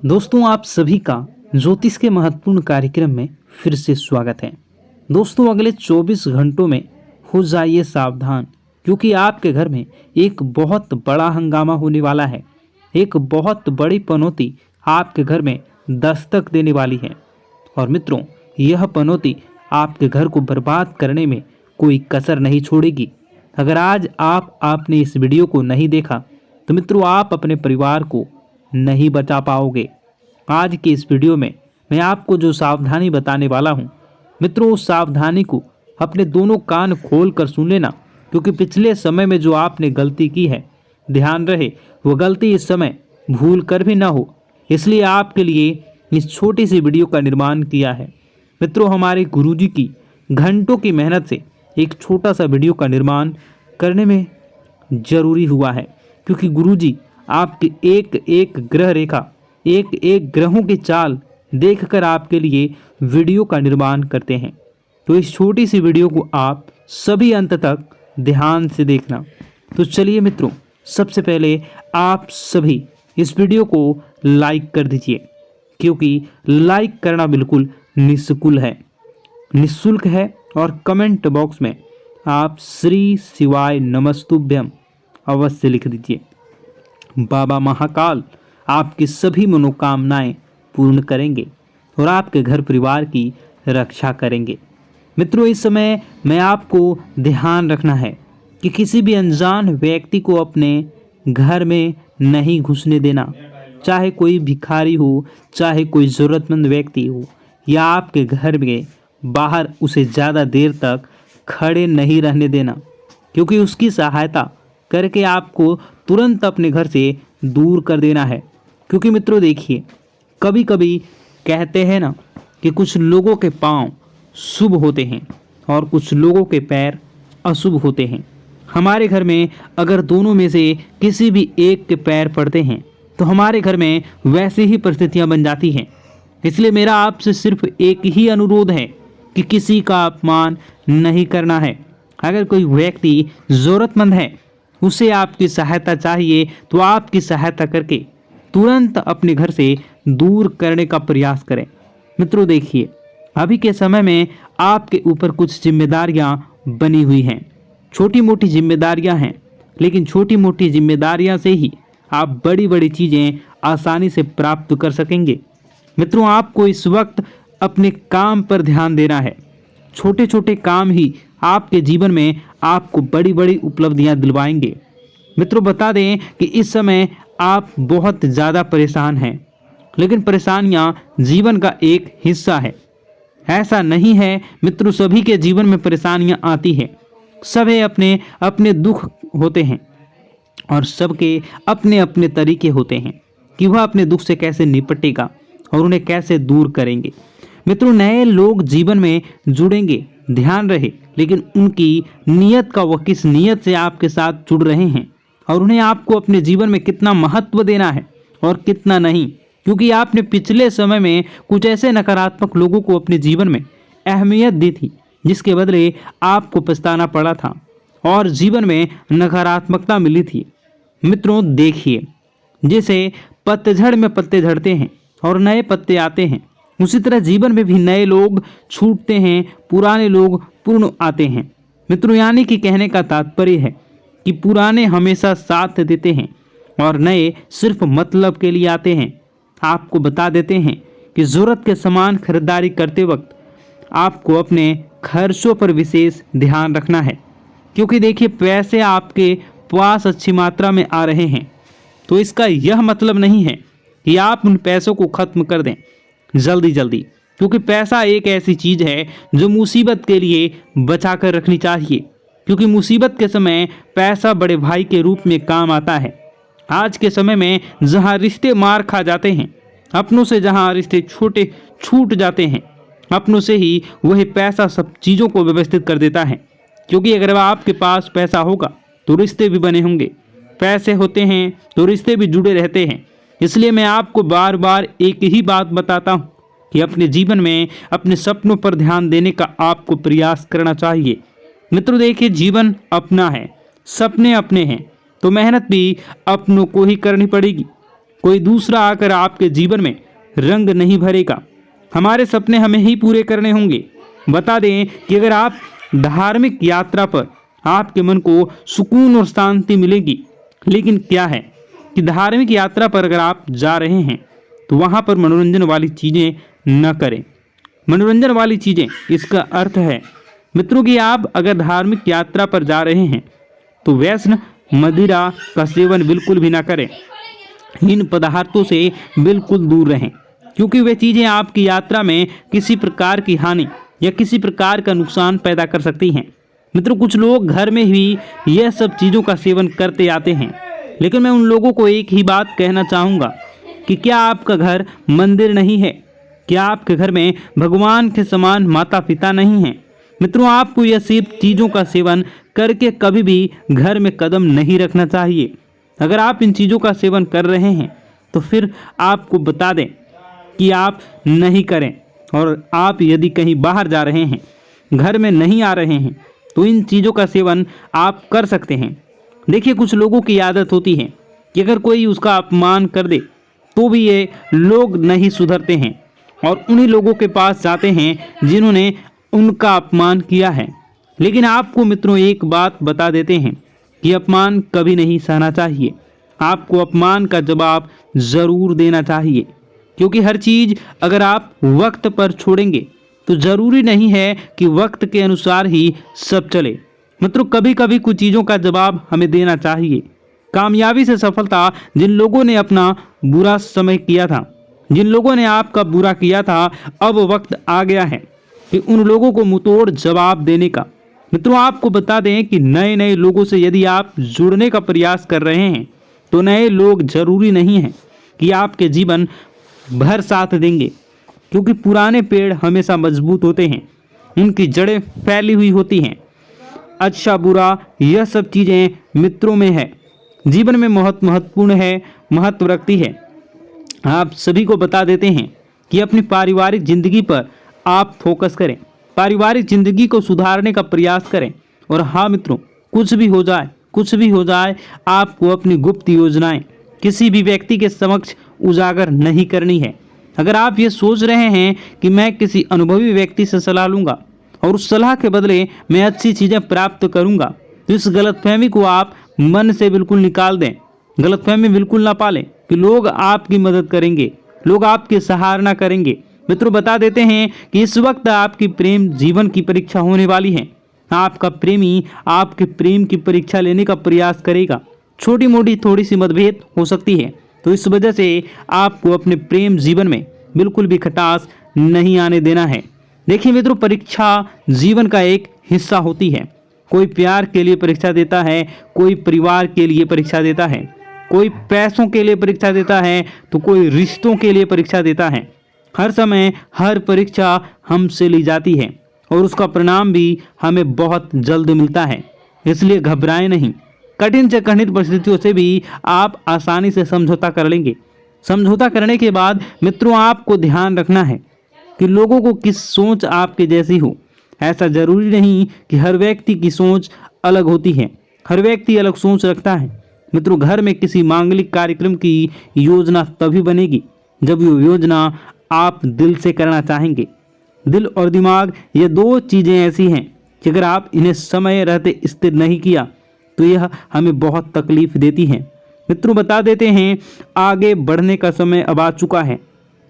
दोस्तों, आप सभी का ज्योतिष के महत्वपूर्ण कार्यक्रम में फिर से स्वागत है। दोस्तों, अगले 24 घंटों में हो जाइए सावधान, क्योंकि आपके घर में एक बहुत बड़ा हंगामा होने वाला है। एक बहुत बड़ी पनौती आपके घर में दस्तक देने वाली है। और मित्रों, यह पनौती आपके घर को बर्बाद करने में कोई कसर नहीं छोड़ेगी। अगर आज आपने इस वीडियो को नहीं देखा तो मित्रों, आप अपने परिवार को नहीं बचा पाओगे। आज के इस वीडियो में मैं आपको जो सावधानी बताने वाला हूं, मित्रों, उस सावधानी को अपने दोनों कान खोल कर सुन लेना, क्योंकि पिछले समय में जो आपने गलती की है, ध्यान रहे वो गलती इस समय भूल कर भी ना हो। इसलिए आपके लिए इस छोटी सी वीडियो का निर्माण किया है। मित्रों, हमारे गुरुजी की घंटों की मेहनत से एक छोटा सा वीडियो का निर्माण करने में जरूरी हुआ है, क्योंकि गुरुजी आपकी एक एक ग्रह रेखा, एक एक ग्रहों की चाल देखकर आपके लिए वीडियो का निर्माण करते हैं। तो इस छोटी सी वीडियो को आप सभी अंत तक ध्यान से देखना। तो चलिए मित्रों, सबसे पहले आप सभी इस वीडियो को लाइक कर दीजिए, क्योंकि लाइक करना बिल्कुल निःशुल्क है। और कमेंट बॉक्स में आप श्री शिवाय नमस्तुभ्यम अवश्य लिख दीजिए। बाबा महाकाल आपकी सभी मनोकामनाएं पूर्ण करेंगे और आपके घर परिवार की रक्षा करेंगे। मित्रों, इस समय मैं आपको ध्यान रखना है कि किसी भी अनजान व्यक्ति को अपने घर में नहीं घुसने देना। चाहे कोई भिखारी हो, चाहे कोई ज़रूरतमंद व्यक्ति हो, या आपके घर में बाहर उसे ज़्यादा देर तक खड़े नहीं रहने देना, क्योंकि उसकी सहायता करके आपको तुरंत अपने घर से दूर कर देना है। क्योंकि मित्रों देखिए, कभी कभी कहते हैं ना कि कुछ लोगों के पांव शुभ होते हैं और कुछ लोगों के पैर अशुभ होते हैं। हमारे घर में अगर दोनों में से किसी भी एक के पैर पड़ते हैं तो हमारे घर में वैसी ही परिस्थितियां बन जाती हैं। इसलिए मेरा आपसे सिर्फ एक ही अनुरोध है कि किसी का अपमान नहीं करना है। अगर कोई व्यक्ति ज़रूरतमंद है, उसे आपकी सहायता चाहिए, तो आपकी सहायता करके तुरंत अपने घर से दूर करने का प्रयास करें। मित्रों देखिए, अभी के समय में आपके ऊपर कुछ जिम्मेदारियां बनी हुई हैं। छोटी मोटी जिम्मेदारियां हैं, लेकिन छोटी मोटी जिम्मेदारियां से ही आप बड़ी बड़ी चीज़ें आसानी से प्राप्त कर सकेंगे। मित्रों, आपको इस वक्त अपने काम पर ध्यान देना है। छोटे छोटे काम ही आपके जीवन में आपको बड़ी बड़ी उपलब्धियां दिलवाएंगे। मित्रों, बता दें कि इस समय आप बहुत ज़्यादा परेशान हैं, लेकिन परेशानियां जीवन का एक हिस्सा है। ऐसा नहीं है मित्रों, सभी के जीवन में परेशानियां आती हैं। सभी अपने अपने दुख होते हैं और सबके अपने अपने तरीके होते हैं कि वह अपने दुख से कैसे निपटेगा और उन्हें कैसे दूर करेंगे। मित्रों, नए लोग जीवन में जुड़ेंगे, ध्यान रहे, लेकिन उनकी नीयत का, वह किस नीयत से आपके साथ जुड़ रहे हैं और उन्हें आपको अपने जीवन में कितना महत्व देना है और कितना नहीं। क्योंकि आपने पिछले समय में कुछ ऐसे नकारात्मक लोगों को अपने जीवन में अहमियत दी थी, जिसके बदले आपको पछताना पड़ा था और जीवन में नकारात्मकता मिली थी। मित्रों देखिए, जैसे पतझड़ में पत्ते झड़ते हैं और नए पत्ते आते हैं, उसी तरह जीवन में भी नए लोग छूटते हैं, पुराने लोग पूर्ण आते हैं। मित्रों, यानी कि कहने का तात्पर्य है कि पुराने हमेशा साथ देते हैं और नए सिर्फ मतलब के लिए आते हैं। आपको बता देते हैं कि ज़रूरत के सामान खरीदारी करते वक्त आपको अपने खर्चों पर विशेष ध्यान रखना है, क्योंकि देखिए, पैसे आपके पास अच्छी मात्रा में आ रहे हैं, तो इसका यह मतलब नहीं है कि आप उन पैसों को खत्म कर दें जल्दी जल्दी, क्योंकि पैसा एक ऐसी चीज़ है जो मुसीबत के लिए बचा कर रखनी चाहिए। क्योंकि मुसीबत के समय पैसा बड़े भाई के रूप में काम आता है। आज के समय में जहां रिश्ते मार खा जाते हैं, अपनों से जहां रिश्ते छोटे छूट जाते हैं, अपनों से ही वही पैसा सब चीज़ों को व्यवस्थित कर देता है। क्योंकि अगर आपके पास पैसा होगा तो रिश्ते भी बने होंगे, पैसे होते हैं तो रिश्ते भी जुड़े रहते हैं। इसलिए मैं आपको बार बार एक ही बात बताता हूँ कि अपने जीवन में अपने सपनों पर ध्यान देने का आपको प्रयास करना चाहिए। मित्रों देखिए, जीवन अपना है, सपने अपने हैं, तो मेहनत भी अपनों को ही करनी पड़ेगी। कोई दूसरा आकर आपके जीवन में रंग नहीं भरेगा। हमारे सपने हमें ही पूरे करने होंगे। बता दें कि अगर आप धार्मिक यात्रा पर आपके मन को सुकून और शांति मिलेगी, लेकिन क्या है कि धार्मिक यात्रा पर अगर आप जा रहे हैं तो वहाँ पर मनोरंजन वाली चीज़ें न करें। मनोरंजन वाली चीज़ें, इसका अर्थ है मित्रों कि आप अगर धार्मिक यात्रा पर जा रहे हैं तो व्यसन मदिरा का सेवन बिल्कुल भी ना करें। इन पदार्थों से बिल्कुल दूर रहें, क्योंकि वे चीज़ें आपकी यात्रा में किसी प्रकार की हानि या किसी प्रकार का नुकसान पैदा कर सकती हैं। मित्रों, कुछ लोग घर में ही यह सब चीज़ों का सेवन करते आते हैं, लेकिन मैं उन लोगों को एक ही बात कहना चाहूँगा कि क्या आपका घर मंदिर नहीं है? क्या आपके घर में भगवान के समान माता पिता नहीं हैं? मित्रों, आपको यह सब चीज़ों का सेवन करके कभी भी घर में कदम नहीं रखना चाहिए। अगर आप इन चीज़ों का सेवन कर रहे हैं तो फिर आपको बता दें कि आप नहीं करें, और आप यदि कहीं बाहर जा रहे हैं, घर में नहीं आ रहे हैं, तो इन चीज़ों का सेवन आप कर सकते हैं। देखिए, कुछ लोगों की आदत होती है कि अगर कोई उसका अपमान कर दे तो भी ये लोग नहीं सुधरते हैं और उन्हीं लोगों के पास जाते हैं जिन्होंने उनका अपमान किया है। लेकिन आपको मित्रों एक बात बता देते हैं कि अपमान कभी नहीं सहना चाहिए। आपको अपमान का जवाब ज़रूर देना चाहिए, क्योंकि हर चीज़ अगर आप वक्त पर छोड़ेंगे तो ज़रूरी नहीं है कि वक्त के अनुसार ही सब चले। मित्रों, कभी कभी कुछ चीज़ों का जवाब हमें देना चाहिए। कामयाबी से सफलता, जिन लोगों ने अपना बुरा समय किया था, जिन लोगों ने आपका बुरा किया था, अब वक्त आ गया है कि उन लोगों को मुंहतोड़ जवाब देने का। मित्रों, आपको बता दें कि नए नए लोगों से यदि आप जुड़ने का प्रयास कर रहे हैं तो नए लोग जरूरी नहीं हैं कि आपके जीवन भर साथ देंगे, क्योंकि पुराने पेड़ हमेशा मजबूत होते हैं, उनकी जड़ें फैली हुई होती हैं। अच्छा बुरा यह सब चीज़ें मित्रों में है, जीवन में बहुत महत्वपूर्ण है, महत्व रखती है। आप सभी को बता देते हैं कि अपनी पारिवारिक जिंदगी पर आप फोकस करें, पारिवारिक जिंदगी को सुधारने का प्रयास करें। और हाँ मित्रों, कुछ भी हो जाए, कुछ भी हो जाए, आपको अपनी गुप्त योजनाएं किसी भी व्यक्ति के समक्ष उजागर नहीं करनी है। अगर आप ये सोच रहे हैं कि मैं किसी अनुभवी व्यक्ति से सलाह लूँगा और उस सलाह के बदले मैं अच्छी चीज़ें प्राप्त करूँगा, तो इस गलतफहमी को आप मन से बिल्कुल निकाल दें। गलतफहमी बिल्कुल ना पालें कि लोग आपकी मदद करेंगे, लोग आपकी सराहना करेंगे। मित्रों, बता देते हैं कि इस वक्त आपकी प्रेम जीवन की परीक्षा होने वाली है। आपका प्रेमी आपके प्रेम की परीक्षा लेने का प्रयास करेगा। छोटी मोटी थोड़ी सी मतभेद हो सकती है, तो इस वजह से आपको अपने प्रेम जीवन में बिल्कुल भी खटास नहीं आने देना है। देखिए मित्रों, परीक्षा जीवन का एक हिस्सा होती है। कोई प्यार के लिए परीक्षा देता है, कोई परिवार के लिए परीक्षा देता है, कोई पैसों के लिए परीक्षा देता है, तो कोई रिश्तों के लिए परीक्षा देता है। हर समय हर परीक्षा हमसे ली जाती है और उसका परिणाम भी हमें बहुत जल्द मिलता है। इसलिए घबराएं नहीं। कठिन से कठिन परिस्थितियों से भी आप आसानी से समझौता कर लेंगे। समझौता करने के बाद मित्रों, आपको ध्यान रखना है कि लोगों को किस सोच आपके जैसी हो। ऐसा जरूरी नहीं कि हर व्यक्ति की सोच अलग होती है, हर व्यक्ति अलग सोच रखता है। मित्रों, घर में किसी मांगलिक कार्यक्रम की योजना तभी बनेगी जब वो योजना आप दिल से करना चाहेंगे। दिल और दिमाग, ये दो चीज़ें ऐसी हैं कि अगर आप इन्हें समय रहते स्थिर नहीं किया तो यह हमें बहुत तकलीफ देती हैं। मित्रों, बता देते हैं आगे बढ़ने का समय अब आ चुका है।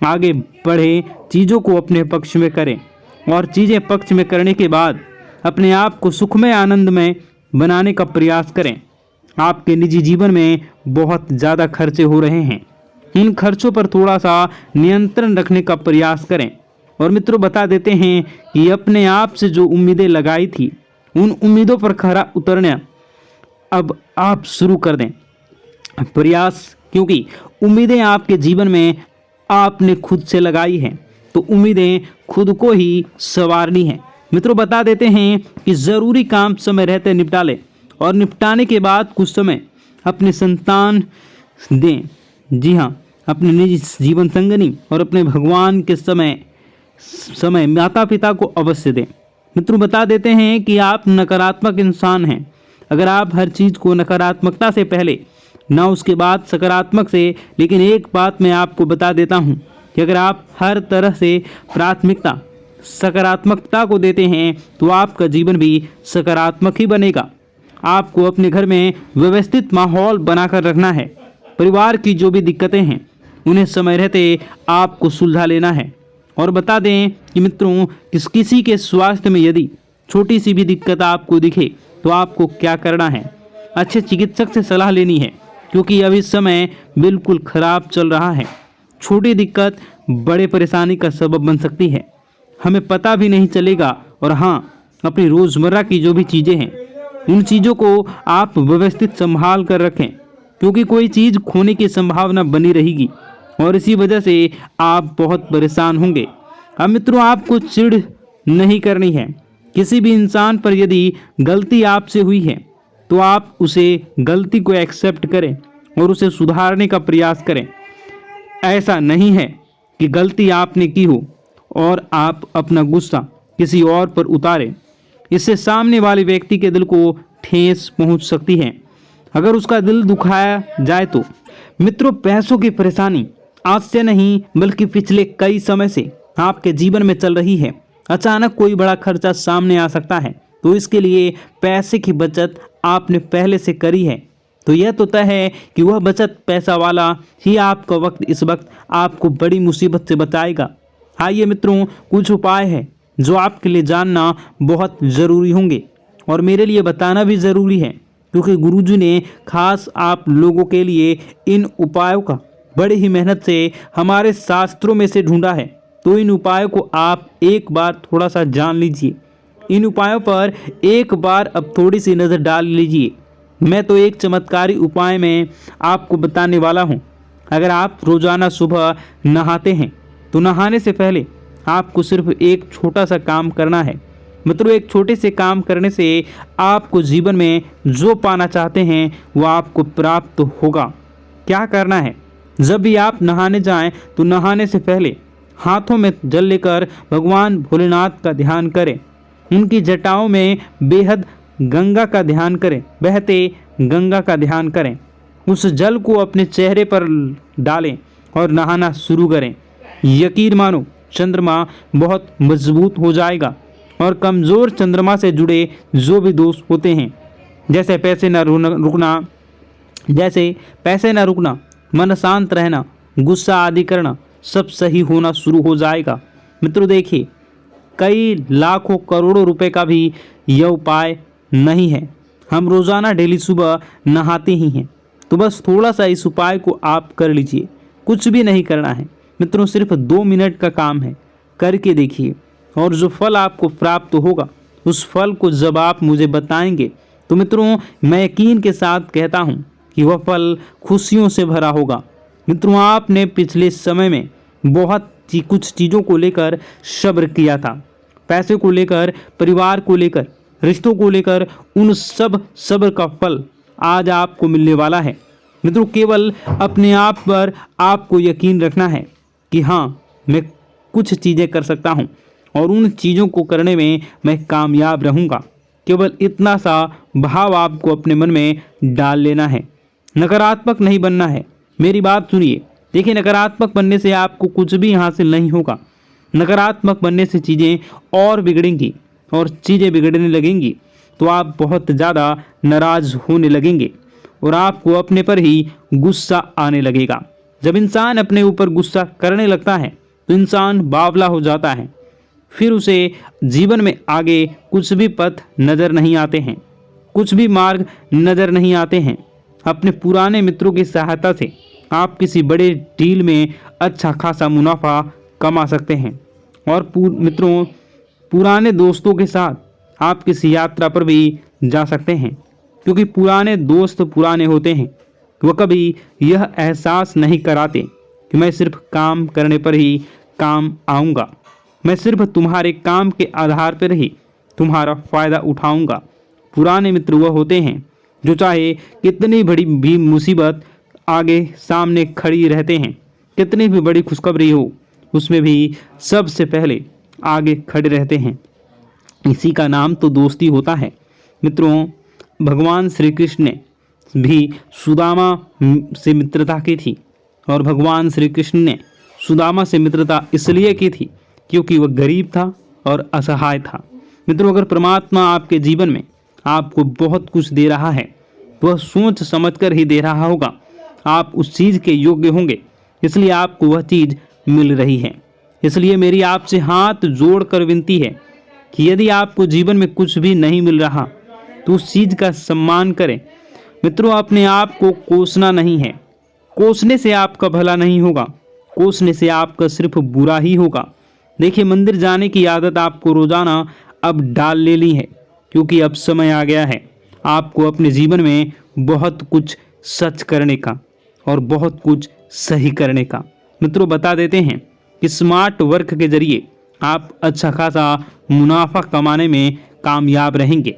आगे बढ़े, चीज़ों को अपने पक्ष में करें और चीज़ें पक्ष में करने के बाद अपने आप को सुखमय आनंदमय बनाने का प्रयास करें। आपके निजी जीवन में बहुत ज़्यादा खर्चे हो रहे हैं, इन खर्चों पर थोड़ा सा नियंत्रण रखने का प्रयास करें। और मित्रों, बता देते हैं कि अपने आप से जो उम्मीदें लगाई थी, उन उम्मीदों पर खरा उतरना अब आप शुरू कर दें प्रयास, क्योंकि उम्मीदें आपके जीवन में आपने खुद से लगाई हैं, तो उम्मीदें खुद को ही संवारनी है। मित्रों, बता देते हैं कि ज़रूरी काम समय रहते निपटा लें और निपटाने के बाद कुछ समय अपने संतान दें। जी हाँ, अपने निजी जीवन संगनी और अपने भगवान के समय माता पिता को अवश्य दें। मित्रों, बता देते हैं कि आप नकारात्मक इंसान हैं। अगर आप हर चीज़ को नकारात्मकता से पहले ना उसके बाद सकारात्मक से। लेकिन एक बात मैं आपको बता देता हूँ कि अगर आप हर तरह से प्राथमिकता सकारात्मकता को देते हैं तो आपका जीवन भी सकारात्मक ही बनेगा। आपको अपने घर में व्यवस्थित माहौल बनाकर रखना है। परिवार की जो भी दिक्कतें हैं उन्हें समय रहते आपको सुलझा लेना है। और बता दें कि मित्रों, किसी के स्वास्थ्य में यदि छोटी सी भी दिक्कत आपको दिखे तो आपको क्या करना है, अच्छे चिकित्सक से सलाह लेनी है, क्योंकि अभी समय बिल्कुल खराब चल रहा है। छोटी दिक्कत बड़े परेशानी का सबब बन सकती है, हमें पता भी नहीं चलेगा। और हाँ, अपनी रोज़मर्रा की जो भी चीज़ें हैं उन चीज़ों को आप व्यवस्थित संभाल कर रखें, क्योंकि कोई चीज़ खोने की संभावना बनी रहेगी और इसी वजह से आप बहुत परेशान होंगे। अब मित्रों, आपको चिढ़ नहीं करनी है। किसी भी इंसान पर यदि गलती आपसे हुई है तो आप उसे गलती को एक्सेप्ट करें और उसे सुधारने का प्रयास करें। ऐसा नहीं है कि गलती आपने की हो और आप अपना गुस्सा किसी और पर उतारें। इससे सामने वाले व्यक्ति के दिल को ठेस पहुंच सकती है, अगर उसका दिल दुखाया जाए तो। मित्रों, पैसों की परेशानी आज से नहीं बल्कि पिछले कई समय से आपके जीवन में चल रही है। अचानक कोई बड़ा खर्चा सामने आ सकता है, तो इसके लिए पैसे की बचत आपने पहले से करी है तो यह तो तय है कि वह बचत पैसा वाला ही आपका वक्त इस वक्त आपको बड़ी मुसीबत से बचाएगा। आइए मित्रों, कुछ उपाय है जो आपके लिए जानना बहुत ज़रूरी होंगे और मेरे लिए बताना भी ज़रूरी है, क्योंकि गुरुजी ने खास आप लोगों के लिए इन उपायों का बड़ी ही मेहनत से हमारे शास्त्रों में से ढूंढा है। तो इन उपायों को आप एक बार थोड़ा सा जान लीजिए। इन उपायों पर एक बार अब थोड़ी सी नज़र डाल लीजिए। मैं तो एक चमत्कारी उपाय में आपको बताने वाला हूँ। अगर आप रोज़ाना सुबह नहाते हैं तो नहाने से पहले आपको सिर्फ एक छोटा सा काम करना है। मित्रों, एक छोटे से काम करने से आपको जीवन में जो पाना चाहते हैं वो आपको प्राप्त होगा। क्या करना है, जब भी आप नहाने जाएं तो नहाने से पहले हाथों में जल लेकर भगवान भोलेनाथ का ध्यान करें। उनकी जटाओं में बेहद गंगा का ध्यान करें, बहते गंगा का ध्यान करें। उस जल को अपने चेहरे पर डालें और नहाना शुरू करें। यकीन मानो, चंद्रमा बहुत मजबूत हो जाएगा और कमज़ोर चंद्रमा से जुड़े जो भी दोष होते हैं, जैसे पैसे न रुकना, मन शांत रहना, गुस्सा आदि करना, सब सही होना शुरू हो जाएगा। मित्रों देखिए, कई लाखों करोड़ों रुपए का भी यह उपाय नहीं है। हम रोज़ाना डेली सुबह नहाते ही हैं, तो बस थोड़ा सा इस उपाय को आप कर लीजिए। कुछ भी नहीं करना है मित्रों, सिर्फ 2 मिनट का काम है, करके देखिए। और जो फल आपको प्राप्त होगा उस फल को जब आप मुझे बताएंगे तो मित्रों, मैं यकीन के साथ कहता हूँ कि वह फल खुशियों से भरा होगा। मित्रों, आपने पिछले समय में बहुत कुछ चीज़ों को लेकर सब्र किया था, पैसे को लेकर, परिवार को लेकर, रिश्तों को लेकर, उन सब सब्र का फल आज आपको मिलने वाला है। मित्रों, केवल अपने आप पर आपको यकीन रखना है कि हाँ, मैं कुछ चीज़ें कर सकता हूँ और उन चीज़ों को करने में मैं कामयाब रहूँगा। केवल इतना सा भाव आपको अपने मन में डाल लेना है। नकारात्मक नहीं बनना है। मेरी बात सुनिए। देखिए, नकारात्मक बनने से आपको कुछ भी हासिल नहीं होगा। नकारात्मक बनने से चीज़ें और बिगड़ेंगी और चीज़ें बिगड़ने लगेंगी तो आप बहुत ज़्यादा नाराज़ होने लगेंगे और आपको अपने पर ही गुस्सा आने लगेगा। जब इंसान अपने ऊपर गुस्सा करने लगता है तो इंसान बावला हो जाता है, फिर उसे जीवन में आगे कुछ भी पथ नज़र नहीं आते हैं, कुछ भी मार्ग नज़र नहीं आते हैं। अपने पुराने मित्रों की सहायता से आप किसी बड़े डील में अच्छा खासा मुनाफा कमा सकते हैं और मित्रों, पुराने दोस्तों के साथ आप किसी यात्रा पर भी जा सकते हैं, क्योंकि पुराने दोस्त पुराने होते हैं। वह कभी यह एहसास नहीं कराते कि मैं सिर्फ काम करने पर ही काम आऊँगा, मैं सिर्फ तुम्हारे काम के आधार पर ही तुम्हारा फ़ायदा उठाऊँगा। पुराने मित्र वह होते हैं जो चाहे कितनी बड़ी भी मुसीबत आगे सामने खड़ी रहते हैं, कितनी भी बड़ी खुशखबरी हो उसमें भी सबसे पहले आगे खड़े रहते हैं। इसी का नाम तो दोस्ती होता है। मित्रों, भगवान श्री कृष्ण ने भी सुदामा से मित्रता की थी और भगवान श्री कृष्ण ने सुदामा से मित्रता इसलिए की थी क्योंकि वह गरीब था और असहाय था। मित्रों, अगर परमात्मा आपके जीवन में आपको बहुत कुछ दे रहा है तो वह सोच समझकर ही दे रहा होगा। आप उस चीज़ के योग्य होंगे, इसलिए आपको वह चीज़ मिल रही है। इसलिए मेरी आपसे हाथ जोड़कर विनती है कि यदि आपको जीवन में कुछ भी नहीं मिल रहा तो उस चीज़ का सम्मान करें। मित्रों, अपने आप को कोसना नहीं है। कोसने से आपका भला नहीं होगा, कोसने से आपका सिर्फ बुरा ही होगा। देखिए, मंदिर जाने की आदत आपको रोजाना अब डाल लेनी है, क्योंकि अब समय आ गया है आपको अपने जीवन में बहुत कुछ सच करने का और बहुत कुछ सही करने का। मित्रों, बता देते हैं कि स्मार्ट वर्क के जरिए आप अच्छा खासा मुनाफा कमाने में कामयाब रहेंगे।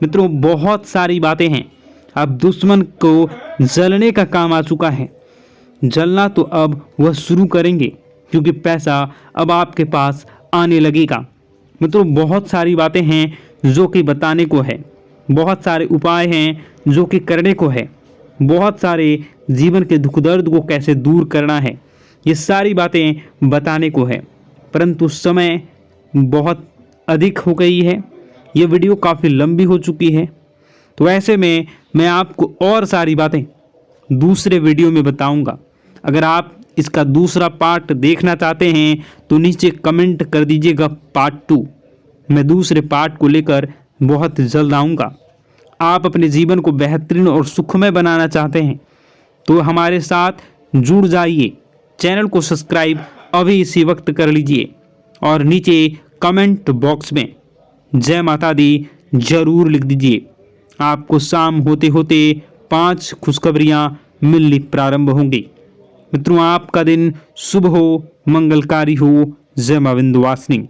मित्रों, बहुत सारी बातें हैं। अब दुश्मन को जलने का काम आ चुका है। जलना तो अब वह शुरू करेंगे, क्योंकि पैसा अब आपके पास आने लगेगा। मित्रों, बहुत सारी बातें हैं जो कि बताने को है, बहुत सारे उपाय हैं जो कि करने को है, बहुत सारे जीवन के दुख दर्द को कैसे दूर करना है, ये सारी बातें बताने को है। परंतु समय बहुत अधिक हो गई है, ये वीडियो काफ़ी लंबी हो चुकी है, तो ऐसे में मैं आपको और सारी बातें दूसरे वीडियो में बताऊंगा। अगर आप इसका दूसरा पार्ट देखना चाहते हैं तो नीचे कमेंट कर दीजिएगा पार्ट 2। मैं दूसरे पार्ट को लेकर बहुत जल्द आऊँगा। आप अपने जीवन को बेहतरीन और सुखमय बनाना चाहते हैं तो हमारे साथ जुड़ जाइए। चैनल को सब्सक्राइब अभी इसी वक्त कर लीजिए और नीचे कमेंट बॉक्स में जय माता दी जरूर लिख दीजिए। आपको शाम होते होते 5 खुशखबरियाँ मिलनी प्रारंभ होंगी। मित्रों, आपका दिन शुभ हो, मंगलकारी हो। जय मां विंध्यवासिनी।